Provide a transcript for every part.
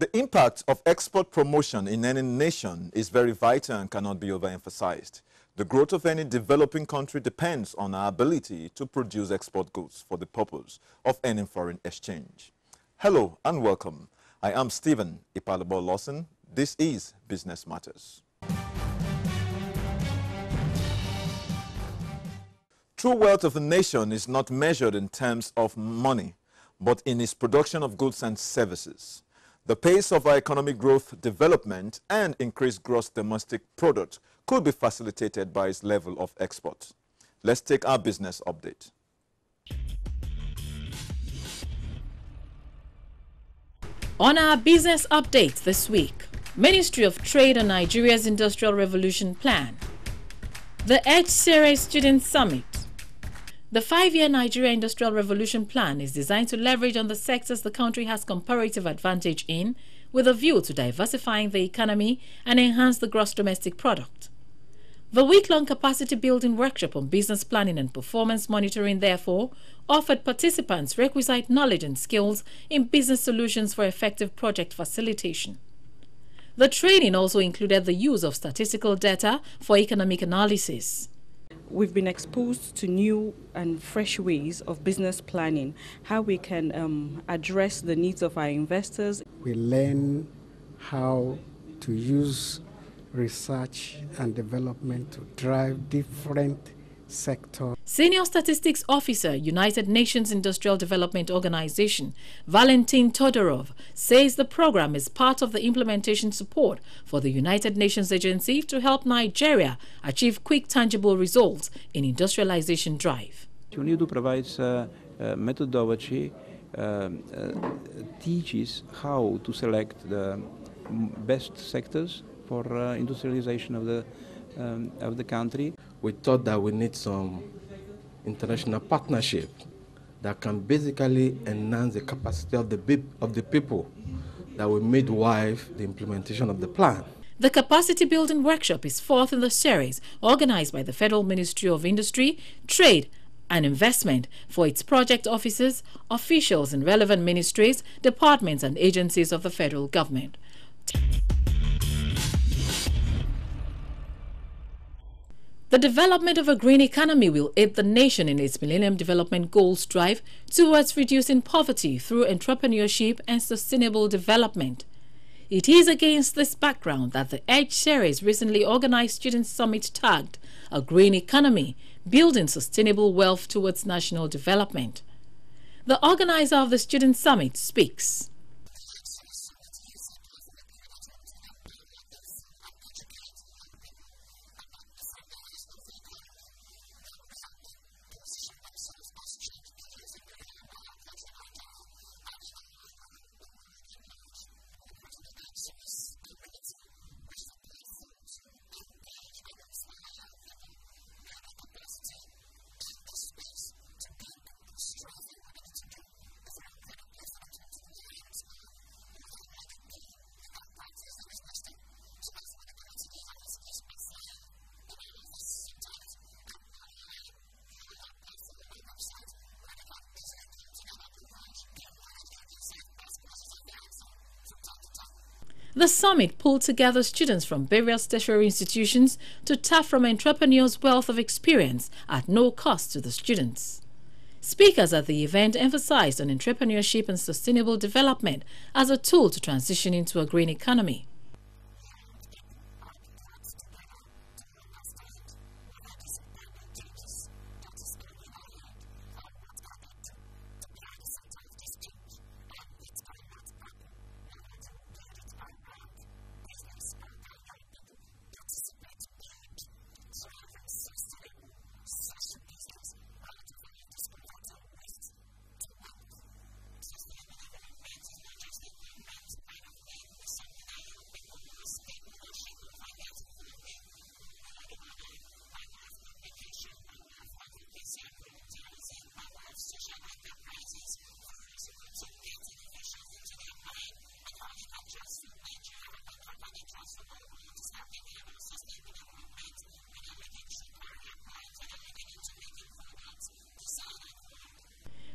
The impact of export promotion in any nation is very vital and cannot be overemphasized. The growth of any developing country depends on our ability to produce export goods for the purpose of earning foreign exchange. Hello and welcome. I am Stephen Ipalabo Lawson. This is Business Matters. True wealth of a nation is not measured in terms of money, but in its production of goods and services. The pace of our economic growth, development, and increased gross domestic product could be facilitated by its level of export. Let's take our business update. On our business update this week, Ministry of Trade on Nigeria's Industrial Revolution Plan, the Edge Series Student Summit. The 5-year Nigeria Industrial Revolution Plan is designed to leverage on the sectors the country has comparative advantage in, with a view to diversifying the economy and enhance the gross domestic product. The week-long capacity-building workshop on business planning and performance monitoring, therefore, offered participants requisite knowledge and skills in business solutions for effective project facilitation. The training also included the use of statistical data for economic analysis. We've been exposed to new and fresh ways of business planning, how we can address the needs of our investors. We learn how to use research and development to drive different sectors. Senior Statistics Officer, United Nations Industrial Development Organization, Valentin Todorov, says the program is part of the implementation support for the United Nations Agency to help Nigeria achieve quick, tangible results in industrialization drive. UNIDO provides methodology, teaches how to select the best sectors for industrialization of the country. We thought that we need some international partnership that can basically enhance the capacity of the people that will midwife the implementation of the plan. The capacity building workshop is fourth in the series, organized by the Federal Ministry of Industry, Trade and Investment for its project officers, officials in relevant ministries, departments and agencies of the federal government. The development of a green economy will aid the nation in its Millennium Development Goals drive towards reducing poverty through entrepreneurship and sustainable development. It is against this background that the Edge Series recently organized Student Summit tagged A Green Economy, Building Sustainable Wealth Towards National Development. The organizer of the Student Summit speaks. The summit pulled together students from various tertiary institutions to tap from entrepreneurs' wealth of experience at no cost to the students. Speakers at the event emphasized on entrepreneurship and sustainable development as a tool to transition into a green economy.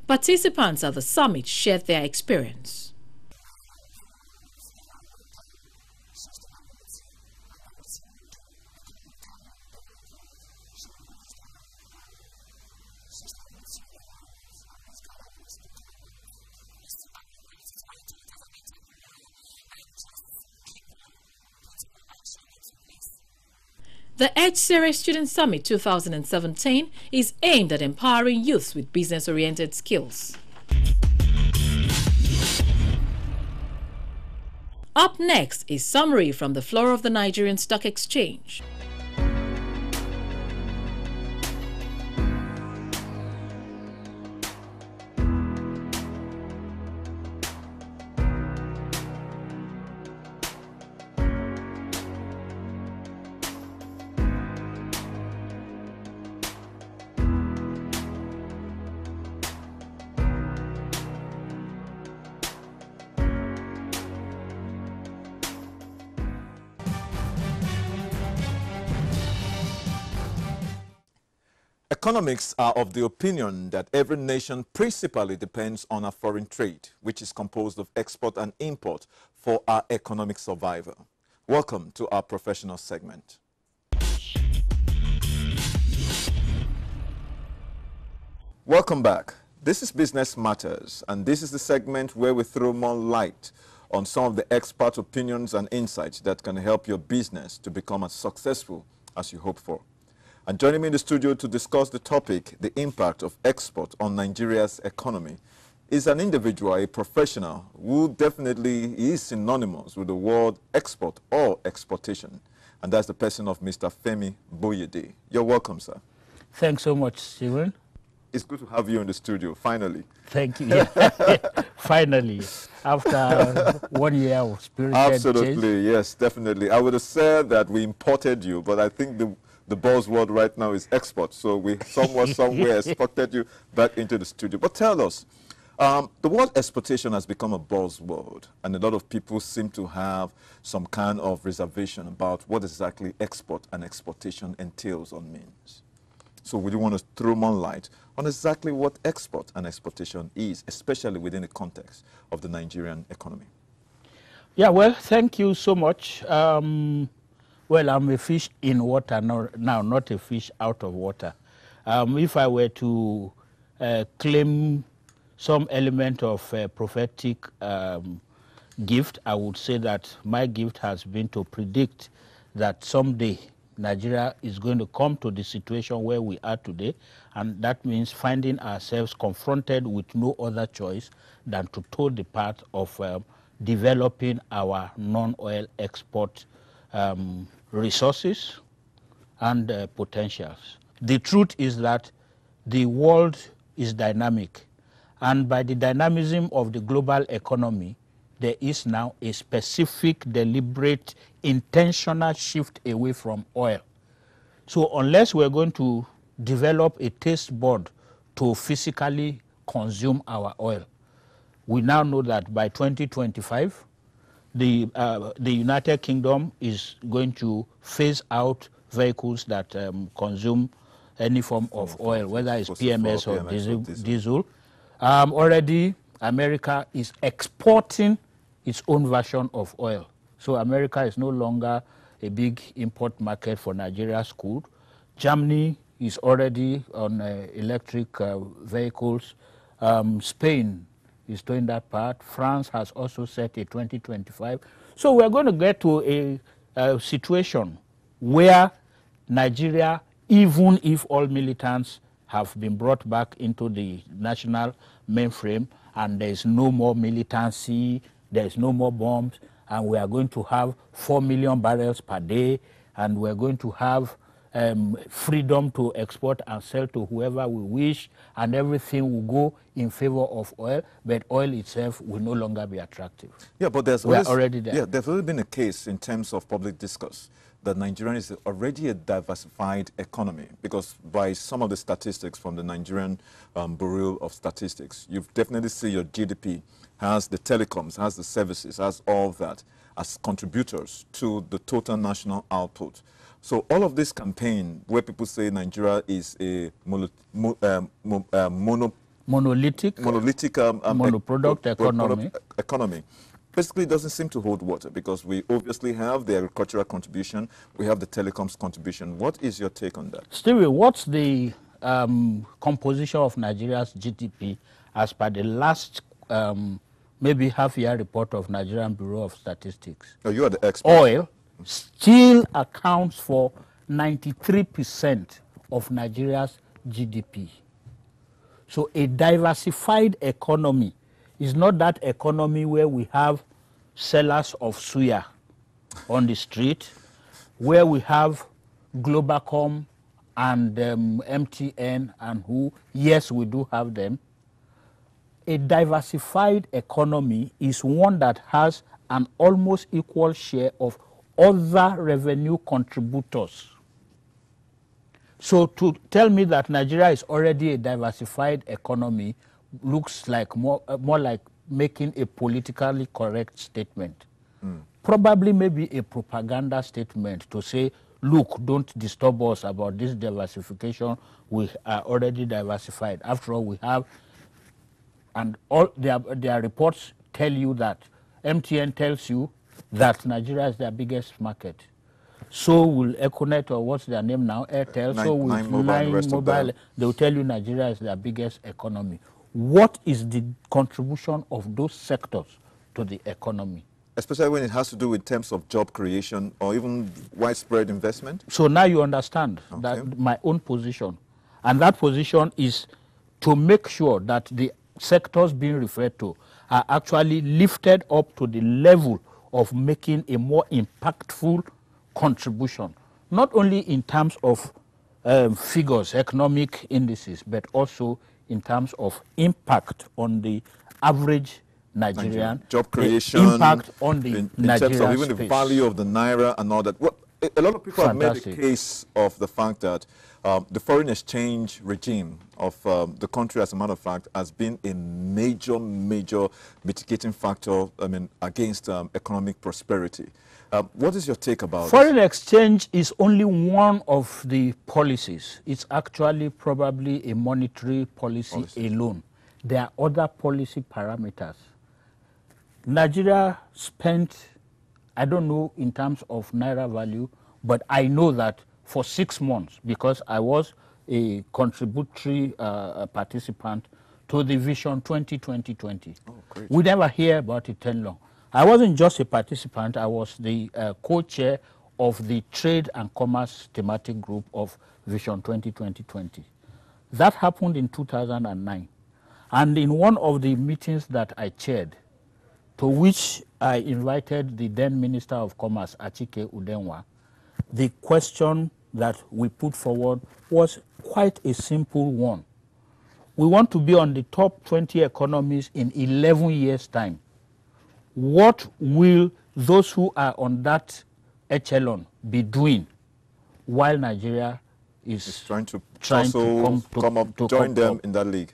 Participants at the summit shared their experience. The Edge Series Student Summit 2017 is aimed at empowering youths with business-oriented skills. Up next is summary from the floor of the Nigerian Stock Exchange. Economists are of the opinion that every nation principally depends on our foreign trade, which is composed of export and import for our economic survival. Welcome to our professional segment. Welcome back. This is Business Matters, and this is the segment where we throw more light on some of the expert opinions and insights that can help your business to become as successful as you hope for. And joining me in the studio to discuss the topic, the impact of export on Nigeria's economy, is an individual, a professional, who definitely is synonymous with the word export or exportation. And that's the person of Mr. Femi Boyede. You're welcome, sir. Thanks so much, Stephen. It's good to have you in the studio, finally. Thank you. Yeah. Finally, after 1 year of spirited Absolutely, change. yes, definitely. I would have said that we imported you, but I think the buzzword right now is export. So we somewhere exported you back into the studio. But tell us, the word exportation has become a buzzword, and a lot of people seem to have some kind of reservation about what exactly export and exportation entails or means. So would you want to throw more light on exactly what export and exportation is, especially within the context of the Nigerian economy? Yeah, well, thank you so much. Well, I'm a fish in water now, not a fish out of water. If I were to claim some element of prophetic gift, I would say that my gift has been to predict that someday Nigeria is going to come to the situation where we are today, and that means finding ourselves confronted with no other choice than to toe the path of developing our non-oil export resources and potentials. The truth is that the world is dynamic, and by the dynamism of the global economy, there is now a specific, deliberate, intentional shift away from oil. So unless we're going to develop a taste bud to physically consume our oil, we now know that by 2025, the United Kingdom is going to phase out vehicles that consume any form of oil, whether it's PMS or diesel. Already, America is exporting its own version of oil. So America is no longer a big import market for Nigeria's crude. Germany is already on electric vehicles. Spain is doing that part. France has also set a 2025. So we're going to get to a situation where Nigeria, even if all militants have been brought back into the national mainframe and there's no more militancy, there's no more bombs, and we are going to have 4 million barrels per day, and we're going to have freedom to export and sell to whoever we wish, and everything will go in favor of oil, but oil itself will no longer be attractive. Yeah, but there's already there. Yeah, there's already been a case in terms of public discourse that Nigeria is already a diversified economy, because by some of the statistics from the Nigerian Bureau of Statistics, you've definitely see your GDP has the telecoms, has the services, has all that as contributors to the total national output. So all of this campaign where people say Nigeria is a monolithic monoproduct economy basically doesn't seem to hold water, because we obviously have the agricultural contribution, we have the telecoms contribution. What is your take on that? Stevie, what's the composition of Nigeria's GDP as per the last maybe half-year report of Nigerian Bureau of Statistics? Oh, you are the expert. Oil still accounts for 93% of Nigeria's GDP. So a diversified economy is not that economy where we have sellers of suya on the street, where we have Globacom and MTN and who, yes, we do have them. A diversified economy is one that has an almost equal share of other revenue contributors. So to tell me that Nigeria is already a diversified economy looks like more like making a politically correct statement. Probably maybe a propaganda statement to say, look, don't disturb us about this diversification. We are already diversified. After all, we have, and all their reports tell you that, MTN tells you that Nigeria is their biggest market. So will Econet, or what's their name now, Airtel, so will Nine Mobile, they will tell you Nigeria is their biggest economy. What is the contribution of those sectors to the economy? Especially when it has to do with terms of job creation or even widespread investment? So now you understand that my own position. And that position is to make sure that the sectors being referred to are actually lifted up to the level of making a more impactful contribution, not only in terms of figures, economic indices, but also in terms of impact on the average Nigerian, job creation, impact on the in Nigerian terms of even space. the value of the naira and all that. Well, a lot of people Fantastic. have made a case of the fact that the foreign exchange regime of the country, as a matter of fact, has been a major mitigating factor, against economic prosperity. What is your take about Foreign exchange is only one of the policies. It's actually probably a monetary policy alone. There are other policy parameters. Nigeria spent, I don't know in terms of naira value, but I know that for 6 months, because I was a contributory participant to the Vision 2020. Oh, great. We never hear about it too long. I wasn't just a participant, I was the co-chair of the Trade and Commerce Thematic Group of Vision 2020. That happened in 2009. And in one of the meetings that I chaired, to which I invited the then Minister of Commerce, Achike Udenwa, the question that we put forward was quite a simple one. We want to be on the top 20 economies in 11 years' time. What will those who are on that echelon be doing while Nigeria is trying to join them in that league?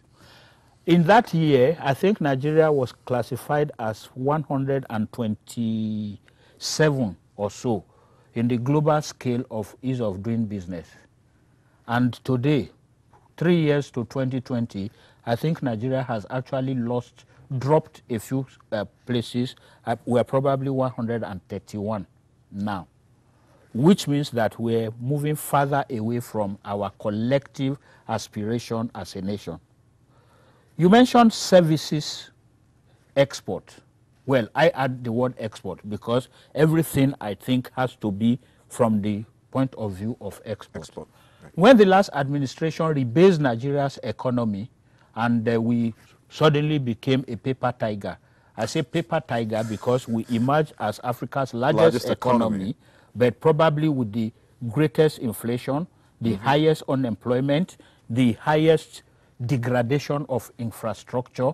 In that year, I think Nigeria was classified as 127 or so in the global scale of ease of doing business. And today, 3 years to 2020, I think Nigeria has actually dropped a few places. We're probably 131 now, which means that we're moving further away from our collective aspiration as a nation. You mentioned services export. Well, I add the word export because everything, I think, has to be from the point of view of export. Right. When the last administration rebased Nigeria's economy and we suddenly became a paper tiger. I say paper tiger because we emerged as Africa's largest economy, but probably with the greatest inflation, the highest unemployment, the highest degradation of infrastructure,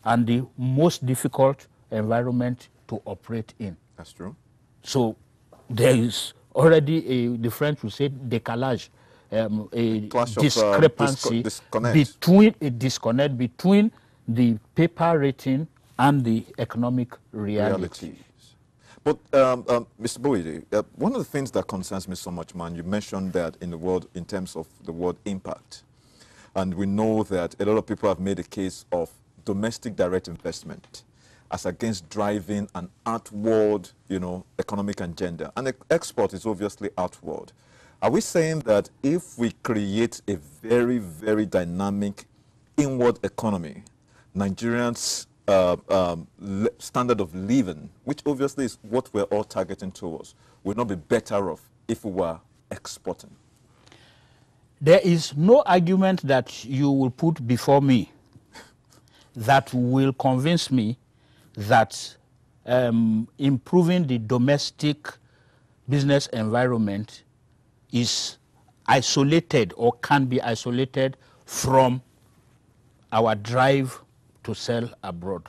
and the most difficult environment to operate in. That's true. So there is already the French will say décalage, a discrepancy, disconnect between the paper rating and the economic reality. But Mr. Boyede, one of the things that concerns me so much, man, you mentioned that in terms of the word impact. And we know that a lot of people have made a case of domestic direct investment as against driving an outward, economic agenda. And export is obviously outward. Are we saying that if we create a very, very dynamic inward economy, Nigerians' standard of living, which obviously is what we're all targeting towards, will not be better off if we were exporting? There is no argument that you will put before me that will convince me that improving the domestic business environment is isolated or can be isolated from our drive to sell abroad.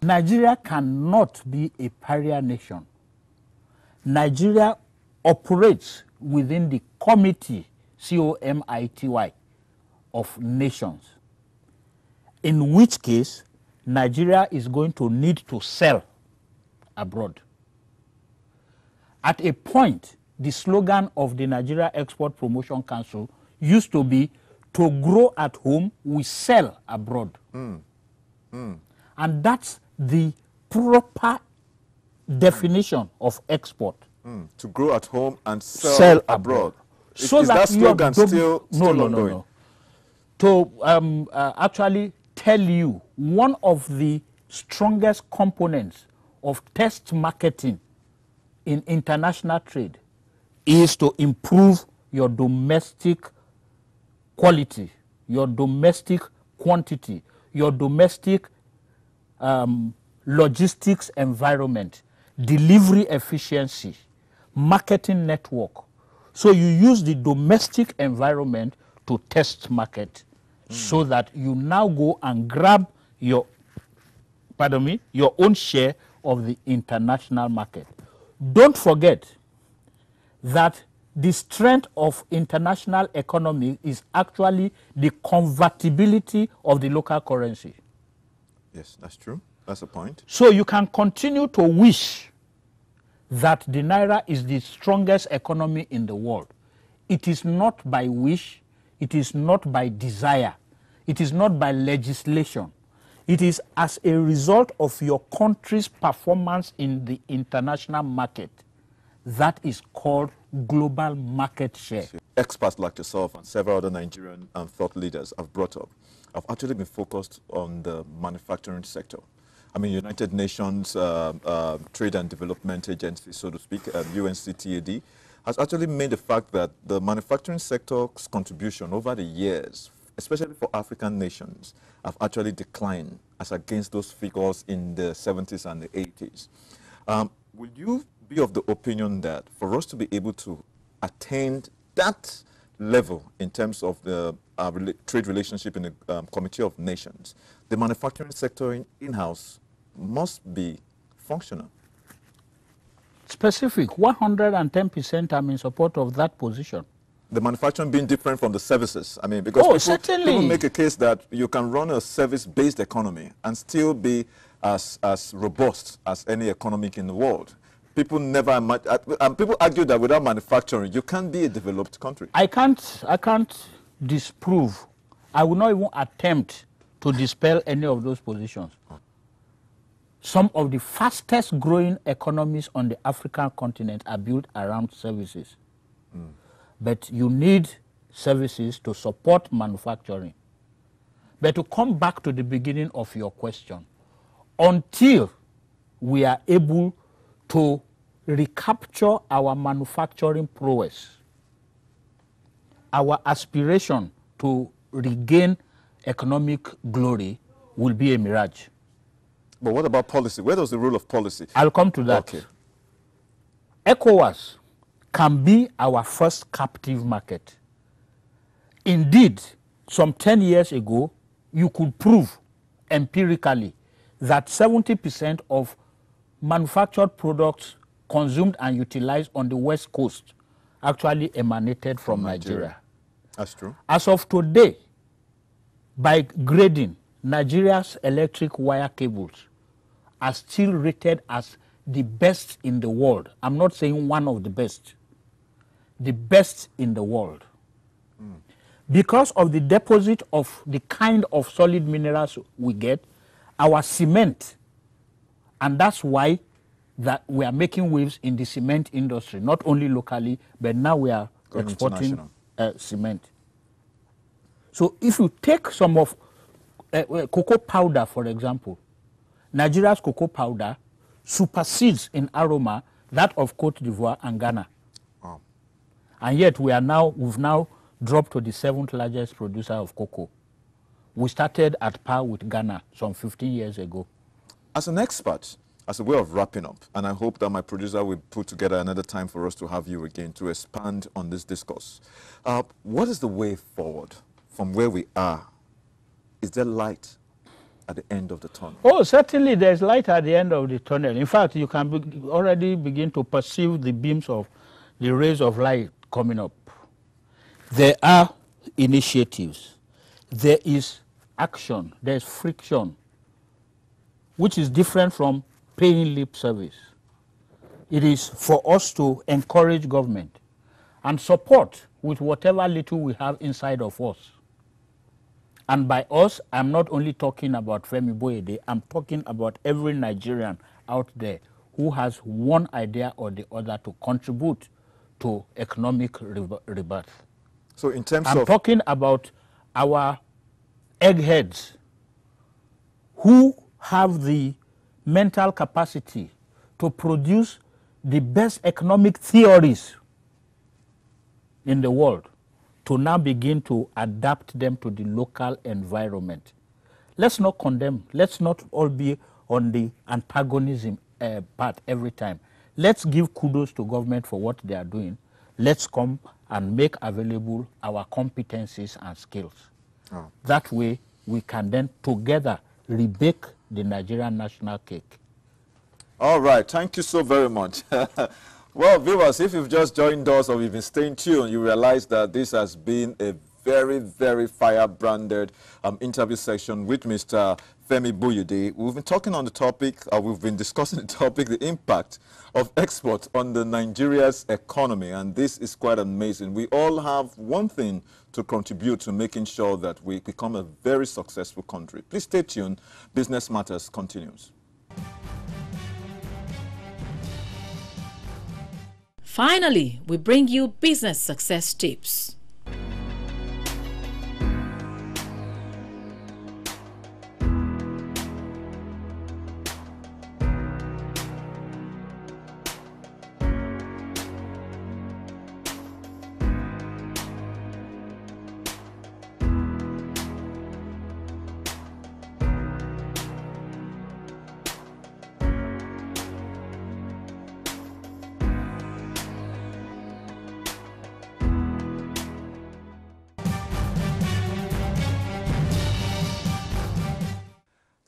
Nigeria cannot be a pariah nation. Nigeria operates within the committee, COMITY, of nations, in which case Nigeria is going to need to sell abroad. At a point, the slogan of the Nigeria Export Promotion Council used to be, to grow at home, we sell abroad. And that's the proper definition of export. To grow at home and sell abroad. So is that slogan still ongoing? No. To actually tell you, one of the strongest components of test marketing in international trade is to improve your domestic quality, your domestic quantity, your domestic logistics environment, delivery efficiency, marketing network. So you use the domestic environment to test market so that you now go and grab your, your own share of the international market. Don't forget that the strength of international economy is actually the convertibility of the local currency. Yes, that's true. That's a point. So you can continue to wish that the Naira is the strongest economy in the world. It is not by wish, it is not by desire, it is not by legislation. It is as a result of your country's performance in the international market. That is called global market share. Experts like yourself and several other Nigerian thought leaders have brought up have actually been focused on the manufacturing sector. I mean, United Nations Trade and Development Agency, so to speak, UNCTAD, has actually made the fact that the manufacturing sector's contribution over the years, especially for African nations, have actually declined as against those figures in the 70s and the 80s. Will you be of the opinion that for us to be able to attain that level in terms of the trade relationship in the Committee of Nations, the manufacturing sector in-house must be functional? Specific, 110% I'm in support of that position. The manufacturing being different from the services. I mean, because people make a case that you can run a service-based economy and still be as robust as any economy in the world. People never, and people argue that without manufacturing, you can't be a developed country. I can't disprove. I will not even attempt to dispel any of those positions. Some of the fastest growing economies on the African continent are built around services. But you need services to support manufacturing. But to come back to the beginning of your question, until we are able to recapture our manufacturing prowess, our aspiration to regain economic glory will be a mirage. But what about policy? Where does the role of policy? I'll come to that. Okay. ECOWAS can be our first captive market. Indeed, some 10 years ago, you could prove empirically that 70% of manufactured products consumed and utilized on the West Coast actually emanated from Nigeria. That's true. As of today, by grading, Nigeria's electric wire cables are still rated as the best in the world. I'm not saying one of the best in the world. Because of the deposit of the kind of solid minerals we get, our cement, and that's why that we are making waves in the cement industry, not only locally, but now we are exporting cement. So if you take some of cocoa powder, for example, Nigeria's cocoa powder supersedes in aroma that of Cote d'Ivoire and Ghana. And yet we've now dropped to the 7th largest producer of cocoa. We started at par with Ghana some 15 years ago. As an expert, as a way of wrapping up, and I hope that my producer will put together another time for us to have you again to expand on this discourse. What is the way forward from where we are? Is there light at the end of the tunnel? Oh, certainly there's light at the end of the tunnel. In fact, you can already begin to perceive the beams of the rays of light coming up. There are initiatives. There is action. There's friction, which is different from paying lip service. It is for us to encourage government and support with whatever little we have inside of us. And by us, I'm not only talking about Femi Boyede, I'm talking about every Nigerian out there who has one idea or the other to contribute to economic rebirth. So in terms I'm talking about our eggheads who have the mental capacity to produce the best economic theories in the world, to now begin to adapt them to the local environment. Let's not condemn. Let's not all be on the antagonism part every time. Let's give kudos to government for what they are doing. Let's come and make available our competencies and skills. Oh. That way, we can then together rebake the Nigerian national cake. All right, thank you so very much. Well, viewers, if you've just joined us or you've been staying tuned, you realize that this has been a very, very fire-branded interview section with Mr. Femi Boyede. We've been talking on the topic, we've been discussing the topic, the impact of export on the Nigeria's economy, and this is quite amazing. We all have one thing to contribute to making sure that we become a very successful country. Please stay tuned. Business Matters continues. Finally, we bring you business success tips.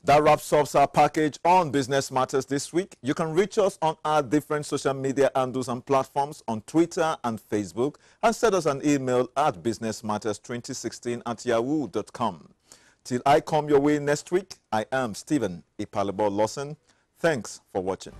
That wraps up our package on Business Matters this week. You can reach us on our different social media handles and platforms on Twitter and Facebook, and send us an email at businessmatters2016@yahoo.com. Till I come your way next week, I am Stephen Ipalebo Lawson. Thanks for watching.